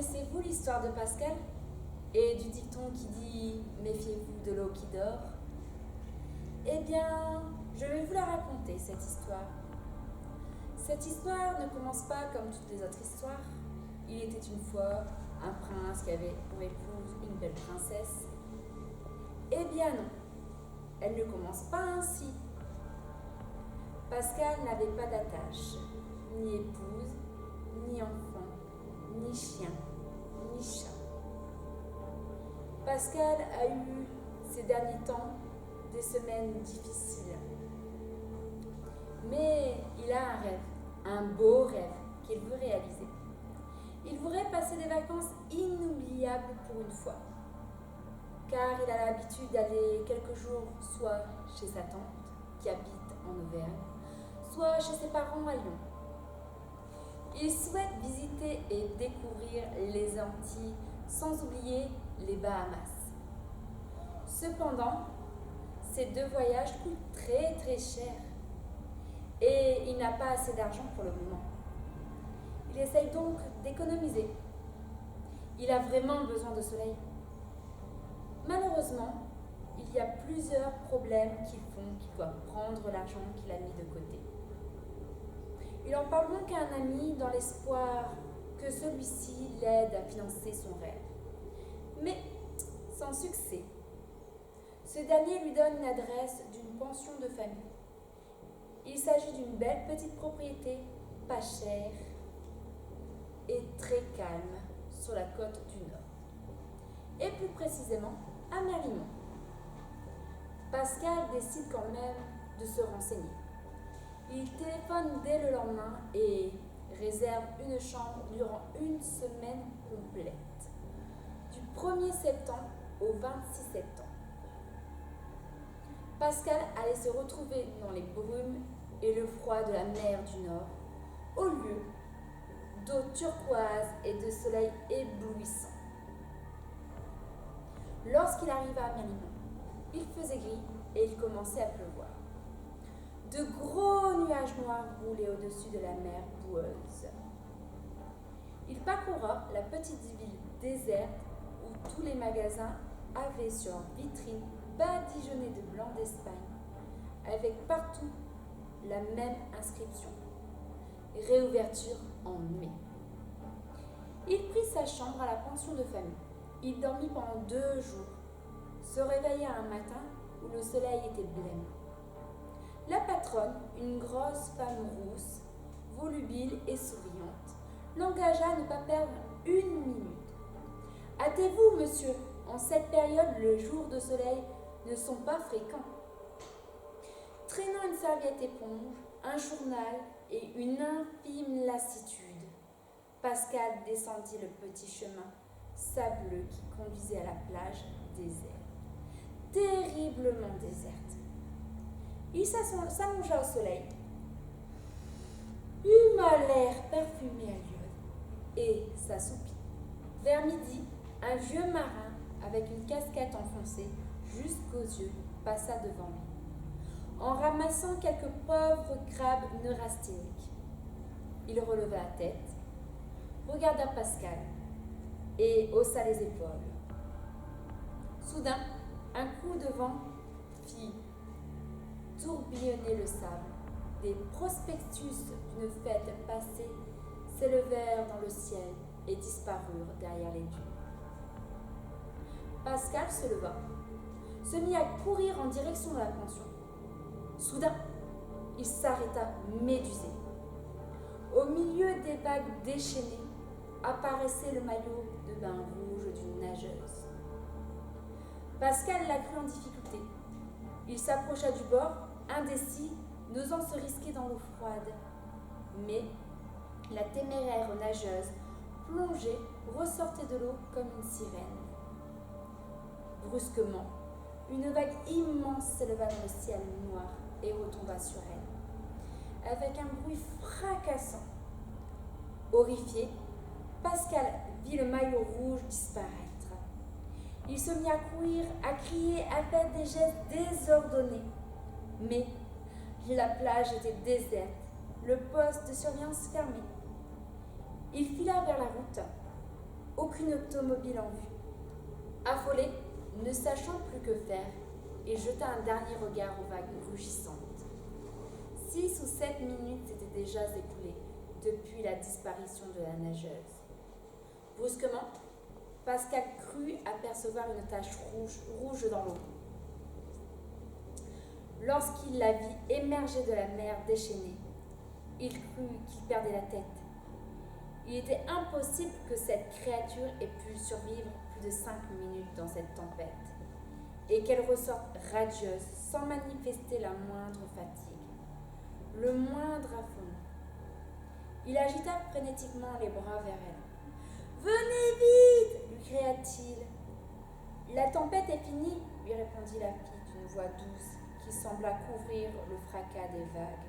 Connaissez-vous l'histoire de Pascal et du dicton qui dit « Méfiez-vous de l'eau qui dort » Eh bien, je vais vous la raconter, cette histoire. Cette histoire ne commence pas comme toutes les autres histoires. Il était une fois un prince qui avait pour épouse une belle princesse. Eh bien non, elle ne commence pas ainsi. Pascal n'avait pas d'attache, ni épouse, ni enfant, ni chien, ni chat. Pascal a eu ces derniers temps des semaines difficiles. Mais il a un rêve, un beau rêve qu'il veut réaliser. Il voudrait passer des vacances inoubliables pour une fois, car il a l'habitude d'aller quelques jours soit chez sa tante, qui habite en Auvergne, soit chez ses parents à Lyon. Il souhaite visiter et découvrir les Antilles, sans oublier les Bahamas. Cependant, ces deux voyages coûtent très très cher et il n'a pas assez d'argent pour le moment. Il essaye donc d'économiser. Il a vraiment besoin de soleil. Malheureusement, il y a plusieurs problèmes qui font qu'il doit prendre l'argent qu'il a mis de côté. Il en parle donc à un ami dans l'espoir que celui-ci l'aide à financer son rêve. Mais sans succès. Ce dernier lui donne une adresse d'une pension de famille. Il s'agit d'une belle petite propriété, pas chère et très calme sur la côte du Nord. Et plus précisément, à Merlimont. Pascal décide quand même de se renseigner. Il téléphone dès le lendemain et réserve une chambre durant une semaine complète, du 1er septembre au 26 septembre. Pascal allait se retrouver dans les brumes et le froid de la mer du Nord, au lieu d'eau turquoise et de soleil éblouissant. Lorsqu'il arriva à Merlimont, il faisait gris et il commençait à pleuvoir. De gros nuages noirs roulaient au-dessus de la mer boueuse. Il parcourra la petite ville déserte où tous les magasins avaient sur leur vitrine badigeonné de blanc d'Espagne, avec partout la même inscription. Réouverture en mai. Il prit sa chambre à la pension de famille. Il dormit pendant 2 jours, se réveilla un matin où le soleil était blême. La patronne, une grosse femme rousse, volubile et souriante, l'engagea à ne pas perdre une minute. Hâtez-vous, monsieur, en cette période, le jour de soleil ne sont pas fréquents. Traînant une serviette éponge, un journal et une infime lassitude, Pascal descendit le petit chemin sableux qui conduisait à la plage déserte, terriblement déserte. Il s'allongea au soleil, huma l'air parfumé à l'iode et s'assoupit. Vers midi, un vieux marin avec une casquette enfoncée jusqu'aux yeux passa devant lui, en ramassant quelques pauvres crabes neurasthéniques. Il releva la tête, regarda Pascal et haussa les épaules. Soudain, un coup de vent fit tourbillonner le sable. Des prospectus d'une fête passée s'élevèrent dans le ciel et disparurent derrière les dunes. Pascal se leva, se mit à courir en direction de la pension. Soudain, il s'arrêta médusé. Au milieu des vagues déchaînées apparaissait le maillot de bain rouge d'une nageuse. Pascal la crut en difficulté. Il s'approcha du bord, indécis, n'osant se risquer dans l'eau froide. Mais la téméraire nageuse, plongée, ressortait de l'eau comme une sirène. Brusquement, une vague immense s'éleva dans le ciel noir et retomba sur elle, avec un bruit fracassant. Horrifié, Pascal vit le maillot rouge disparaître. Il se mit à courir, à crier, à faire des gestes désordonnés. Mais la plage était déserte, le poste de surveillance fermé. Il fila vers la route. aucune automobile en vue. Affolé, ne sachant plus que faire, il jeta un dernier regard aux vagues rugissantes. 6 ou 7 minutes s'étaient déjà écoulées depuis la disparition de la nageuse. Brusquement, Pascal crut apercevoir une tache rouge dans l'eau. Lorsqu'il la vit émerger de la mer déchaînée, il crut qu'il perdait la tête. Il était impossible que cette créature ait pu survivre plus de 5 minutes dans cette tempête, et qu'elle ressorte radieuse sans manifester la moindre fatigue, le moindre affolement. Il agita frénétiquement les bras vers elle. « Venez vite !» lui cria-t-il. « La tempête est finie !» lui répondit la fille d'une voix douce qui sembla couvrir le fracas des vagues.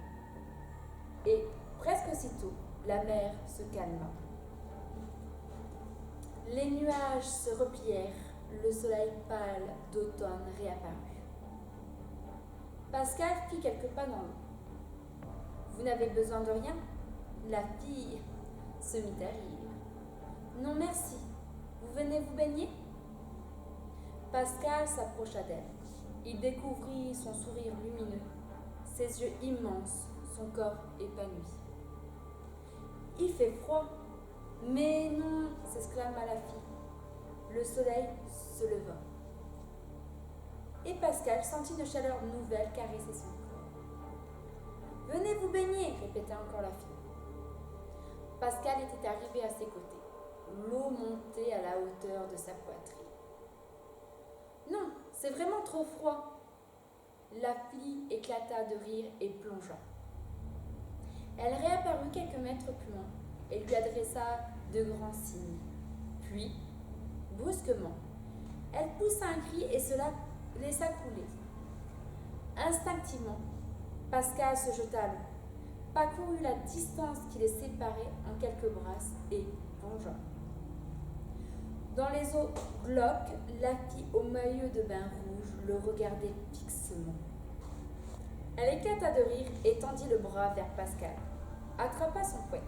Et presque aussitôt, la mer se calma. Les nuages se replièrent, le soleil pâle d'automne réapparut. Pascal fit quelques pas dans l'eau. « Vous n'avez besoin de rien ?» La fille se mit à rire. « Non, merci. Vous venez vous baigner ?» Pascal s'approcha d'elle. Il découvrit son sourire lumineux, ses yeux immenses, son corps épanoui. « Il fait froid. »« Mais non, » s'exclama la fille. Le soleil se leva. Et Pascal sentit une chaleur nouvelle caresser son corps. « Venez vous baigner » répétait encore la fille. Pascal était arrivé à ses côtés. L'eau montait à la hauteur de sa poitrine. « Non, c'est vraiment trop froid !» La fille éclata de rire et plongea. Elle réapparut quelques mètres plus loin et lui adressa de grands signes. Puis, brusquement, elle poussa un cri et se laissa couler. Instinctivement, Pascal se jeta à l'eau, parcourut la distance qui les séparait en quelques brasses et plongea. Dans les eaux glauques, la fille au maillot de bain rouge le regardait fixement. Elle éclata de rire et tendit le bras vers Pascal, attrapa son poignet.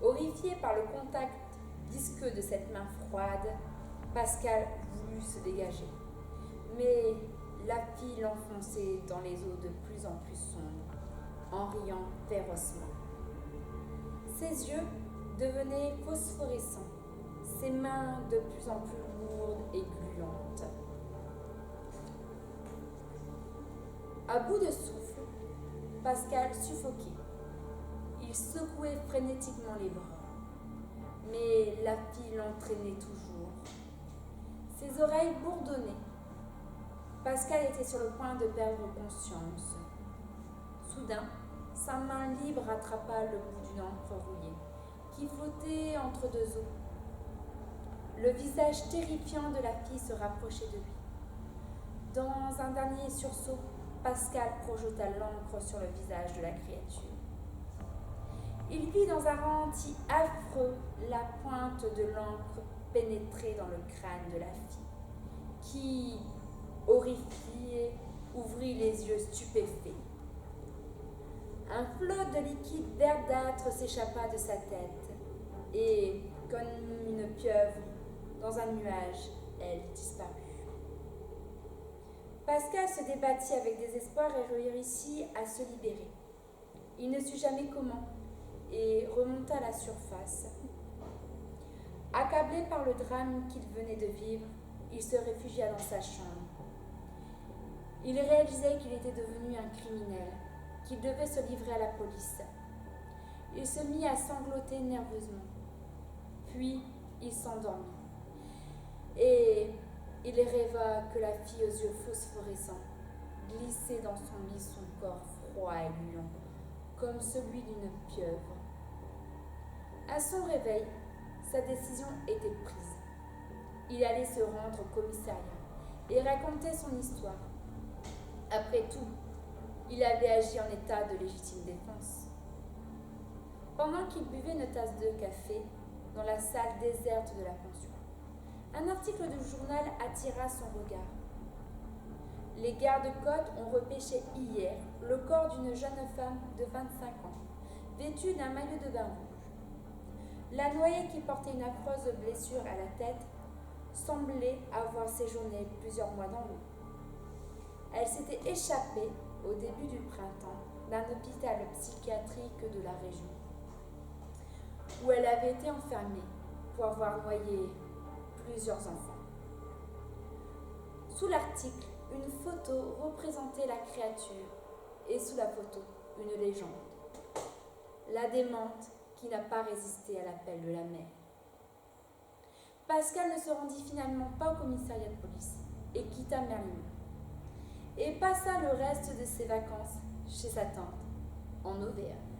Horrifié par le contact visqueux de cette main froide, Pascal voulut se dégager. Mais la fille l'enfonçait dans les eaux de plus en plus sombres, en riant férocement. Ses yeux devenaient phosphorescents, ses mains de plus en plus lourdes et gluantes. À bout de souffle, Pascal suffoquait. Il secouait frénétiquement les bras. Mais la fille l'entraînait toujours. Ses oreilles bourdonnaient. Pascal était sur le point de perdre conscience. Soudain, sa main libre attrapa le bout d'une ancre rouillée qui flottait entre deux eaux. Le visage terrifiant de la fille se rapprochait de lui. Dans un dernier sursaut, Pascal projeta l'encre sur le visage de la créature. Il vit dans un ralenti affreux la pointe de l'encre pénétrer dans le crâne de la fille, qui, horrifiée, ouvrit les yeux stupéfaits. Un flot de liquide verdâtre s'échappa de sa tête, et, comme une pieuvre dans un nuage, elle disparut. Pascal se débattit avec désespoir et réussit à se libérer. Il ne sut jamais comment et remonta à la surface. Accablé par le drame qu'il venait de vivre, il se réfugia dans sa chambre. Il réalisait qu'il était devenu un criminel, qu'il devait se livrer à la police. Il se mit à sangloter nerveusement. Puis, il s'endormit. Et il rêva que la fille aux yeux phosphorescents glissait dans son lit son corps froid et gluant, comme celui d'une pieuvre. À son réveil, sa décision était prise. Il allait se rendre au commissariat et raconter son histoire. Après tout, il avait agi en état de légitime défense. Pendant qu'il buvait une tasse de café dans la salle déserte de la pension, un article du journal attira son regard. Les gardes-côtes ont repêché hier le corps d'une jeune femme de 25 ans, vêtue d'un maillot de bain rouge. La noyée, qui portait une affreuse blessure à la tête, semblait avoir séjourné plusieurs mois dans l'eau. Elle s'était échappée au début du printemps d'un hôpital psychiatrique de la région, où elle avait été enfermée pour avoir noyé plusieurs enfants. Sous l'article, une photo représentait la créature et sous la photo, une légende. La démente qui n'a pas résisté à l'appel de la mère. Pascal ne se rendit finalement pas au commissariat de police et quitta Merlimont et passa le reste de ses vacances chez sa tante en Auvergne.